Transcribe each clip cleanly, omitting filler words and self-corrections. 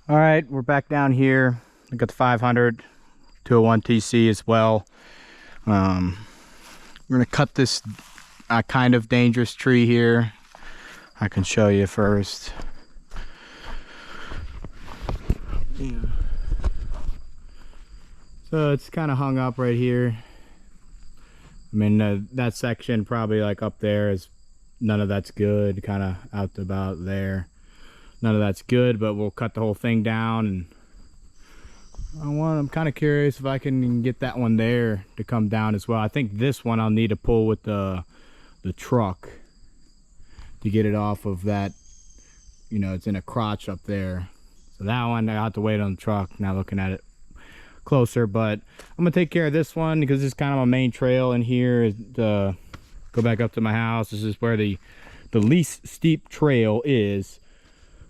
All right, we're back down here. I got the 500 201 TC as well. We're gonna cut this kind of dangerous tree here. I can show you first. Yeah. So it's kind of hung up right here. I mean, that section probably like up there is none of that's good. Kind of out about there. None of that's good, but we'll cut the whole thing down. And I'm kind of curious if I can get that one there to come down as well. I think this one I'll need to pull with the truck to get it off of that. You know, it's in a crotch up there. So that one I have to wait on the truck. Now looking at it closer, but I'm gonna take care of this one because this is kind of my main trail in here. Go back up to my house. This is where the least steep trail is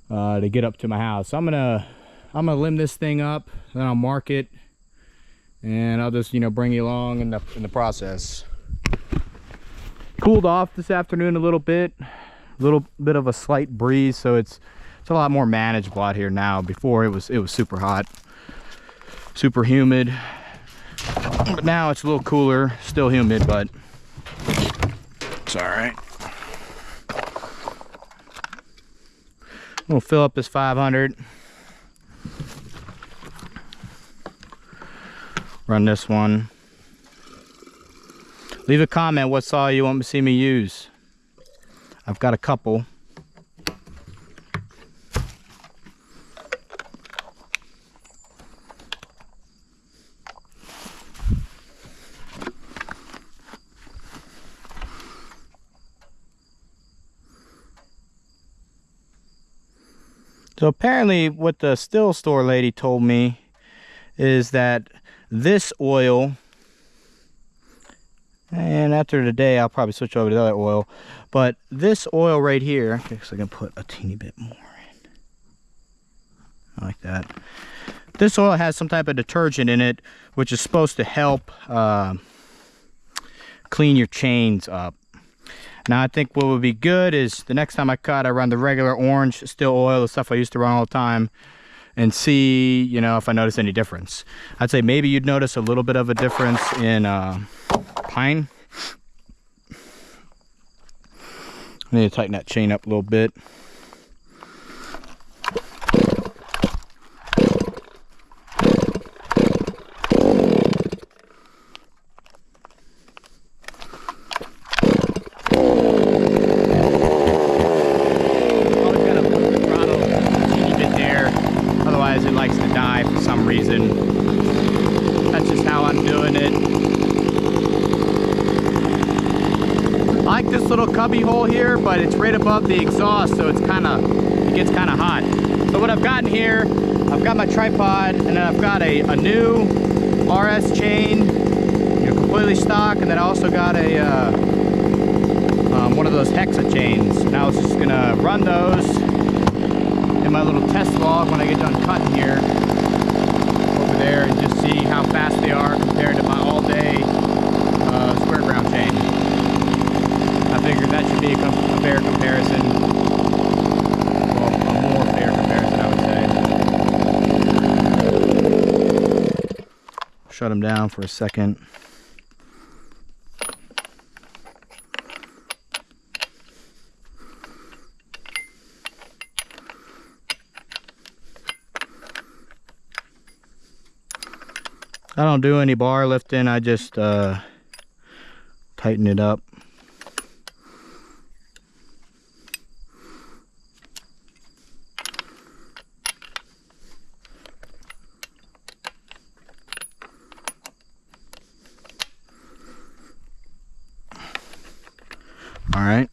to get up to my house. So I'm gonna limb this thing up, then I'll mark it, and I'll just, you know, bring you along in the process. Cooled off this afternoon a little bit of a slight breeze, so it's a lot more manageable out here now. Before it was super hot, super humid, but now it's a little cooler. Still humid, but it's all right. We'll fill up this 500. Run this one. Leave a comment what saw you want to see me use. I've got a couple. So apparently what the still store lady told me is that this oil, and after today I'll probably switch over to the other oil, but this oil right here, okay, so I can put a teeny bit more in, like that. This oil has some type of detergent in it, which is supposed to help clean your chains up. Now I think what would be good is the next time I cut, I run the regular orange still oil, the stuff I used to run all the time, and see, you know, if I notice any difference. I'd say maybe you'd notice a little bit of a difference in pine. I need to tighten that chain up a little bit. Cubby hole here, but it's right above the exhaust, so it gets kind of hot. So what I've got in here, I've got my tripod, and then I've got a new RS chain, you know, completely stock, and then I also got a one of those hexa chains. And I was just gonna run those in my little test log when I get done cutting here over there, and just see how fast they are compared to my all-day square ground chain. I figured that should be a fair comparison. Well, a more fair comparison, I would say. Shut them down for a second. I don't do any bar lifting, I just tighten it up. All right.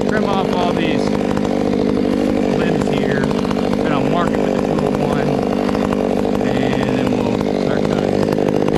Trim off all these limbs here, and I'll mark it with the tool one, and then we'll start cutting.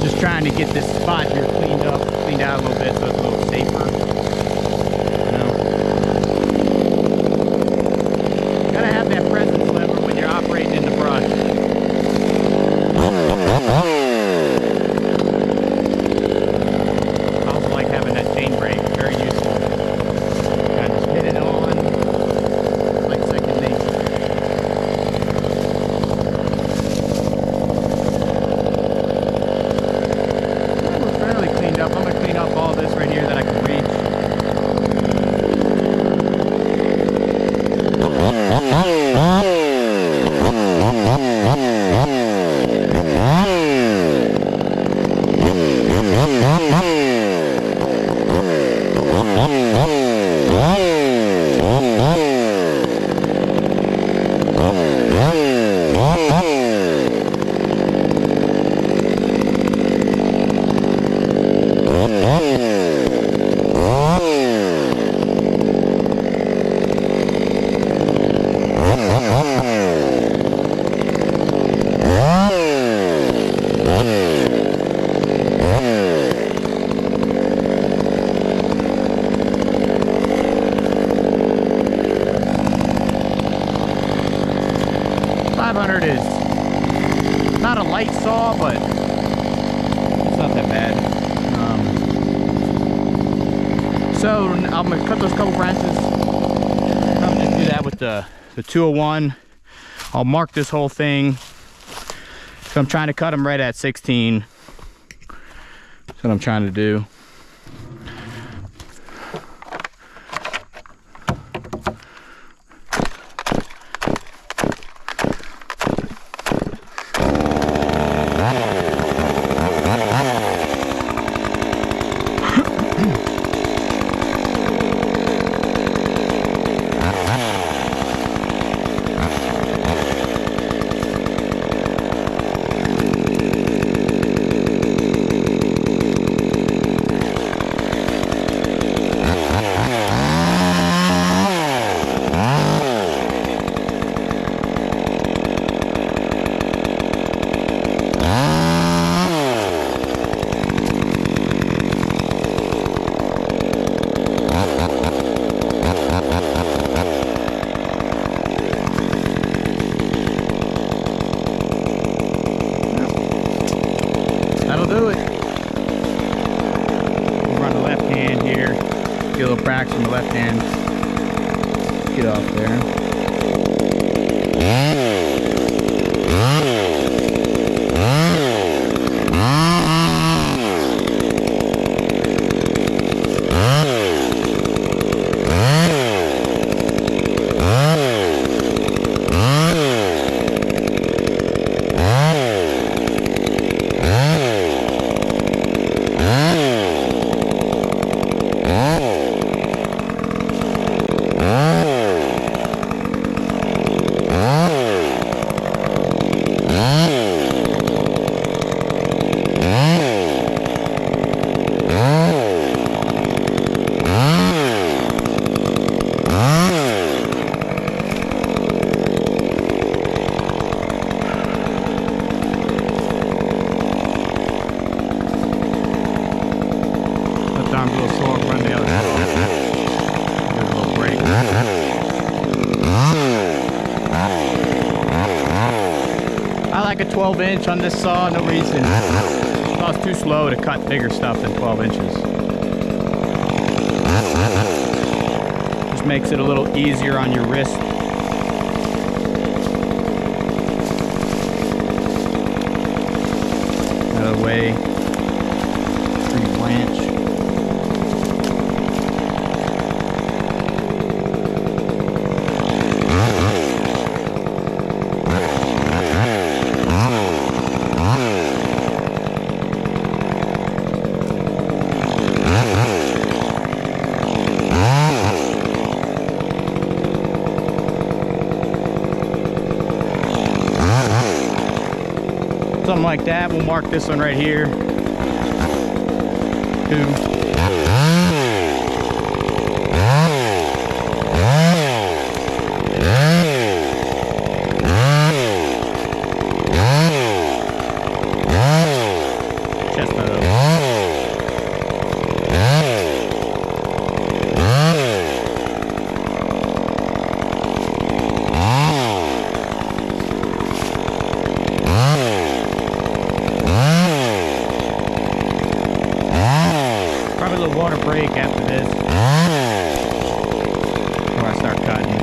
Just trying to get this spot here cleaned out a little bit so it's a little safer. You know? Gotta have that presence lever when you're operating in the brush. I also like having that chain brake, very useful. Kind of just hit it on, like second nature. We're fairly cleaned up. I'm going to clean up all this right here that I can reach. Is not a light saw, but it's not that bad. So I'm gonna cut those couple branches. I'm gonna do that with the 201. I'll mark this whole thing. So I'm trying to cut them right at 16. That's what I'm trying to do. That'll do it. We'll run the left hand here. Get a little cracks from the left hand. Get off there. arm's a little sore, run the other side. Give it a little break. I like a 12-inch on this saw, no reason. The saw's too slow to cut bigger stuff than 12 inches. Just makes it a little easier on your wrist. Out of the way. Tree branch. Something like that. We'll mark this one right here. 2. Water break after this before I start cutting.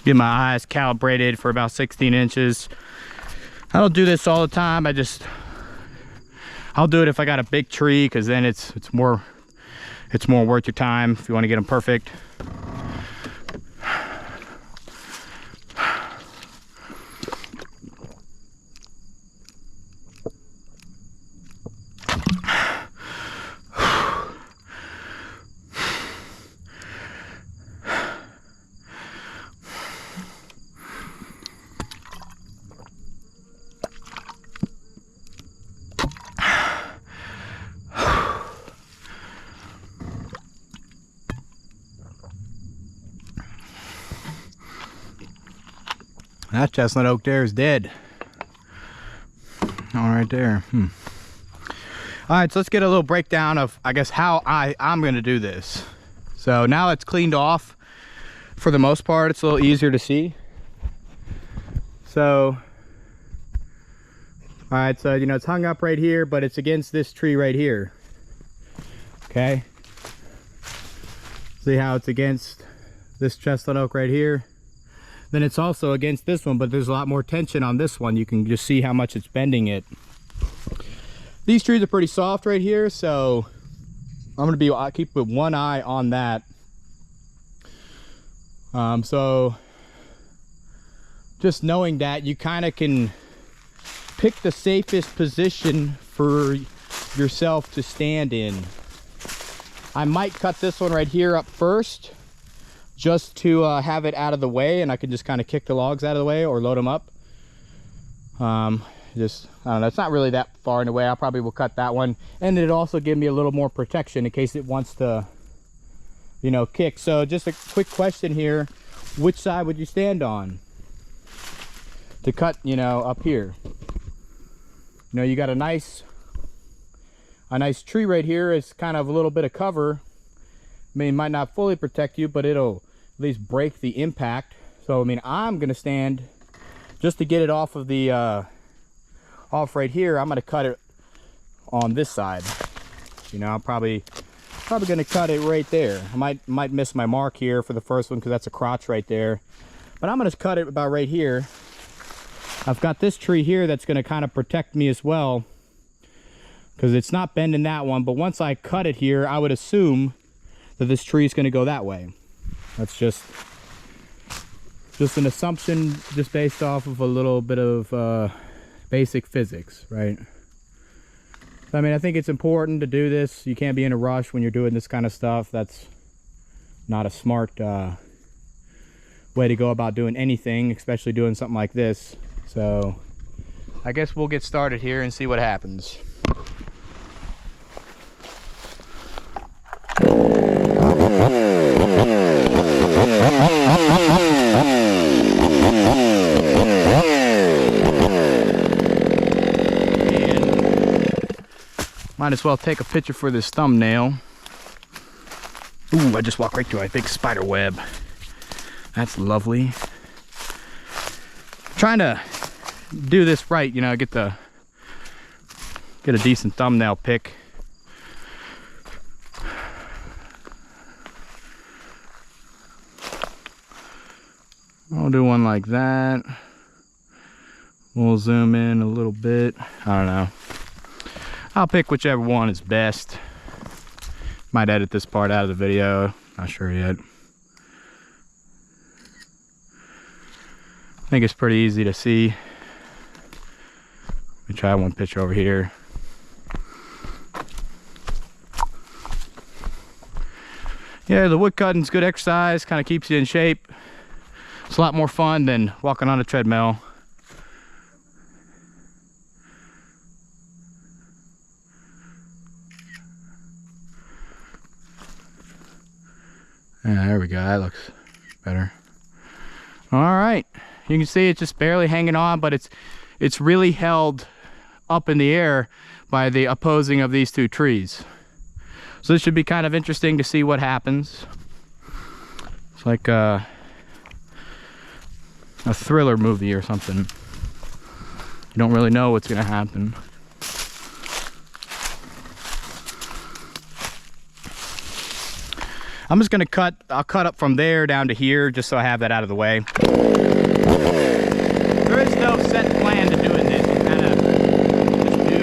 Get my eyes calibrated for about 16 inches. I don't do this all the time. I'll do it if I got a big tree, because then it's more worth your time if you want to get them perfect. That chestnut oak there is dead. All right there. All right, so let's get a little breakdown of, I guess, how I'm gonna do this. So now it's cleaned off. For the most part, it's a little easier to see. So, all right, so you know, it's hung up right here, but it's against this tree right here. Okay. See how it's against this chestnut oak right here? Then it's also against this one, but there's a lot more tension on this one. You can just see how much it's bending it. These trees are pretty soft right here, so I'm gonna keep with one eye on that. So just knowing that, you kind of can pick the safest position for yourself to stand in. I might cut this one right here up first, just to have it out of the way, and I can just kind of kick the logs out of the way or load them up. I don't know, it's not really that far in the way. I probably will cut that one, and it'll also give me a little more protection in case it wants to, you know, kick. So just a quick question here: which side would you stand on to cut, you know, up here? You know, you got a nice tree right here. It's kind of a little bit of cover. I mean, it might not fully protect you, but it'll at least break the impact. So I mean, I'm gonna stand just to get it off of the off right here. I'm gonna cut it on this side. You know, I'm probably gonna cut it right there. I might miss my mark here for the first one because that's a crotch right there, but I'm gonna cut it about right here. I've got this tree here that's gonna kind of protect me as well, because it's not bending that one. But once I cut it here, I would assume that this tree is going to go that way. That's just an assumption, just based off of a little bit of basic physics, right? I mean, I think it's important to do this. You can't be in a rush when you're doing this kind of stuff. That's not a smart way to go about doing anything, especially doing something like this. So I guess we'll get started here and see what happens. Might as well take a picture for this thumbnail. Ooh, I just walked right through a big spider web. That's lovely. Trying to do this right, you know, get a decent thumbnail pic. I'll do one like that. We'll zoom in a little bit. I don't know. I'll pick whichever one is best. Might edit this part out of the video. Not sure yet. I think it's pretty easy to see. Let me try one picture over here. Yeah, the wood cutting's good exercise. Kind of keeps you in shape. It's a lot more fun than walking on a treadmill. Yeah, there we go. That looks better. All right, you can see it's just barely hanging on, but it's really held up in the air by the opposing of these two trees. So this should be kind of interesting to see what happens. It's like a thriller movie or something. You don't really know what's gonna happen. I'm just gonna I'll cut up from there down to here just so I have that out of the way. There is no set plan to doing this. You kind of just do.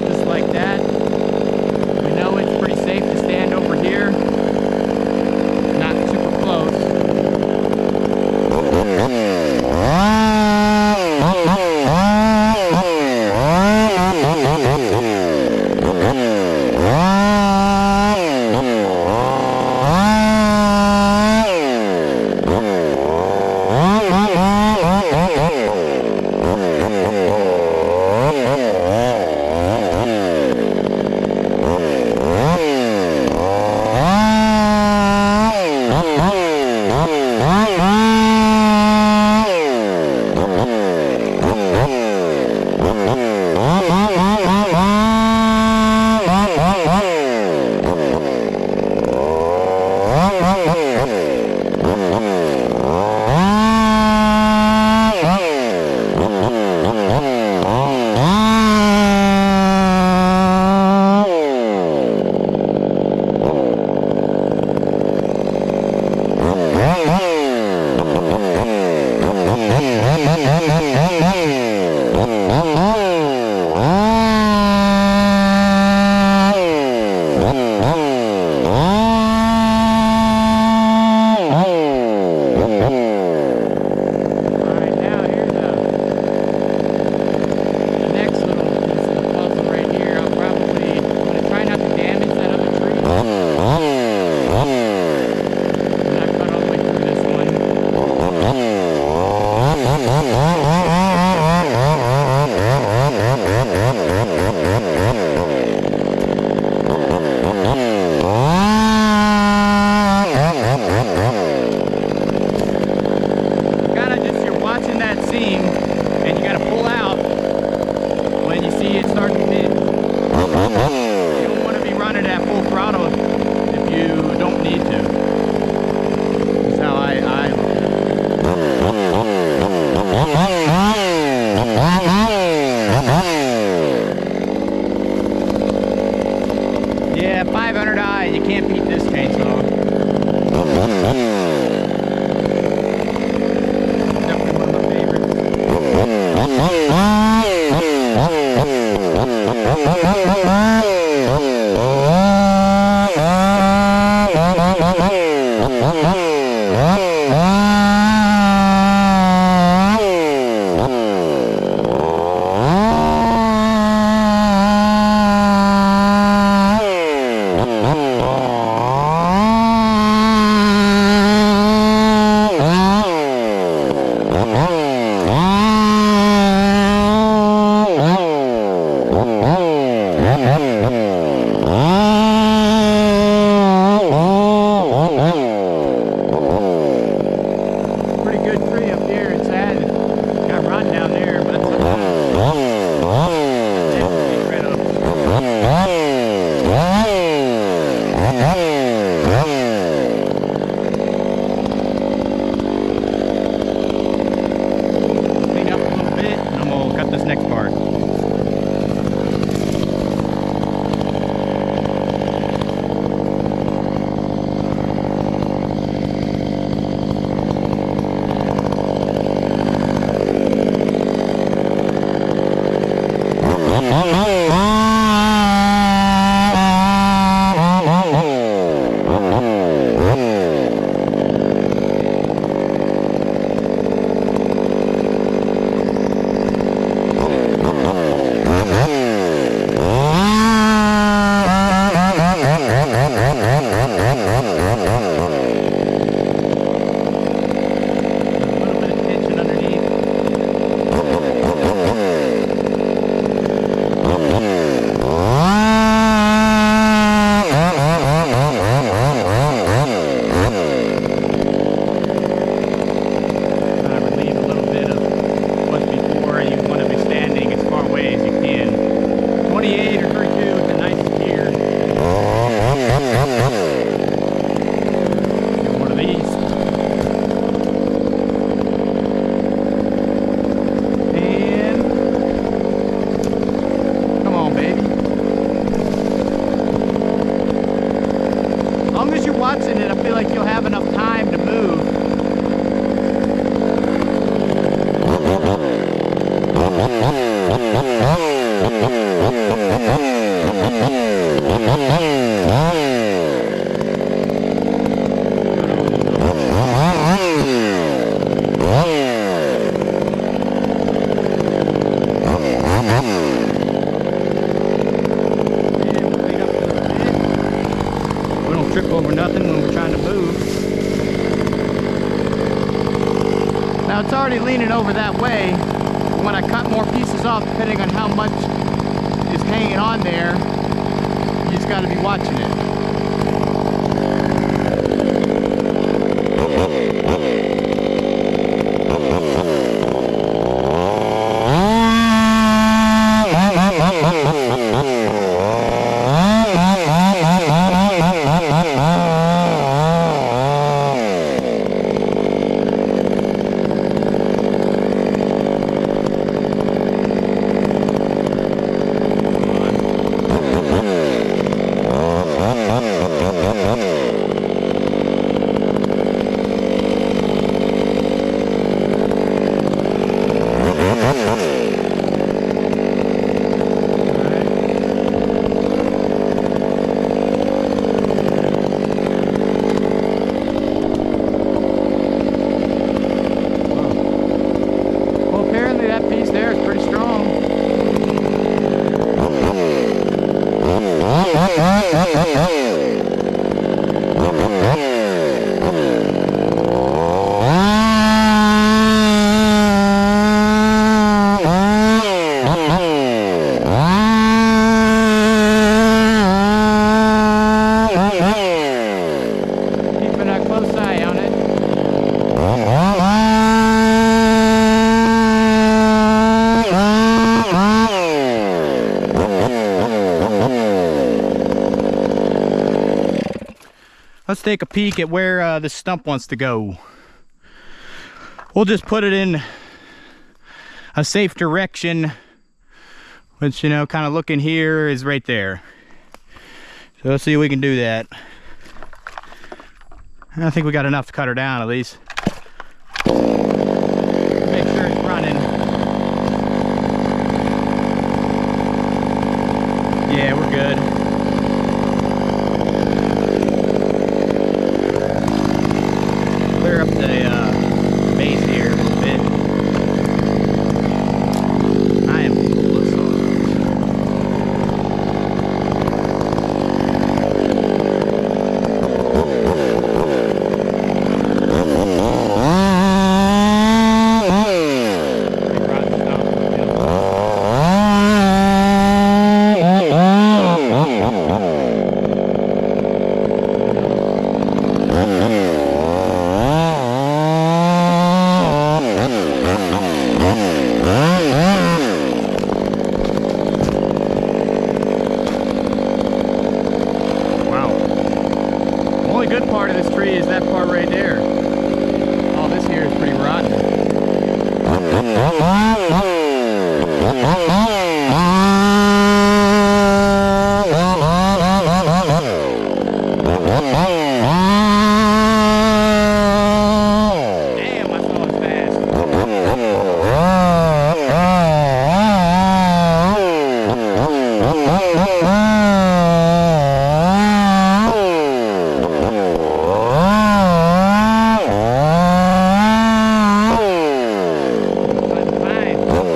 Just like that. We know it's pretty safe to stand over here. Not super close. Now it's already leaning over that way. When I cut more pieces off, depending on how much is hanging on there, you just got to be watching it. Let's take a peek at where the stump wants to go. We'll just put it in a safe direction, which, you know, kind of looking here is right there. So let's see if we can do that. I think we got enough to cut her down at least. Make sure it's running. Yeah, we're good. Clear up the base here a bit. I am full of sauce. Good part of this tree is that part right there. All this here is pretty rotten. Damn, my phone is fast. Fine.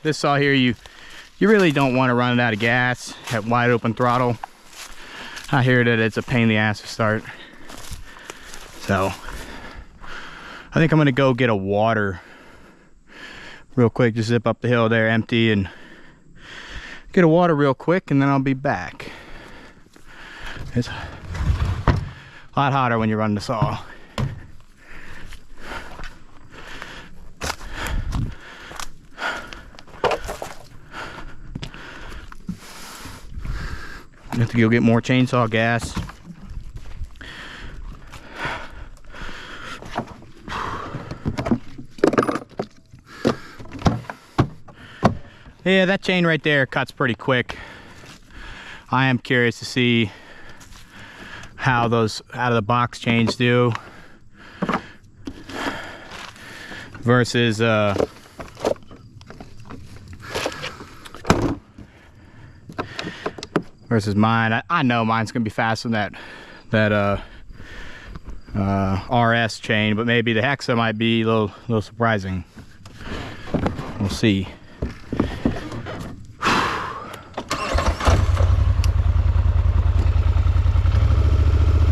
this saw here, you really don't want to run it out of gas at wide open throttle. I hear that it's a pain in the ass to start. So I think I'm gonna go get a water real quick, just zip up the hill there empty and get a water real quick, and then I'll be back. It's a lot hotter when you run the saw. I have to go get more chainsaw gas. Yeah, that chain right there cuts pretty quick. I am curious to see how those out of the box chains do versus mine. I know mine's gonna be faster than that RS chain, but maybe the Hexa might be a little surprising. We'll see.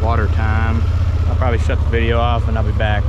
Water time. I'll probably shut the video off and I'll be back.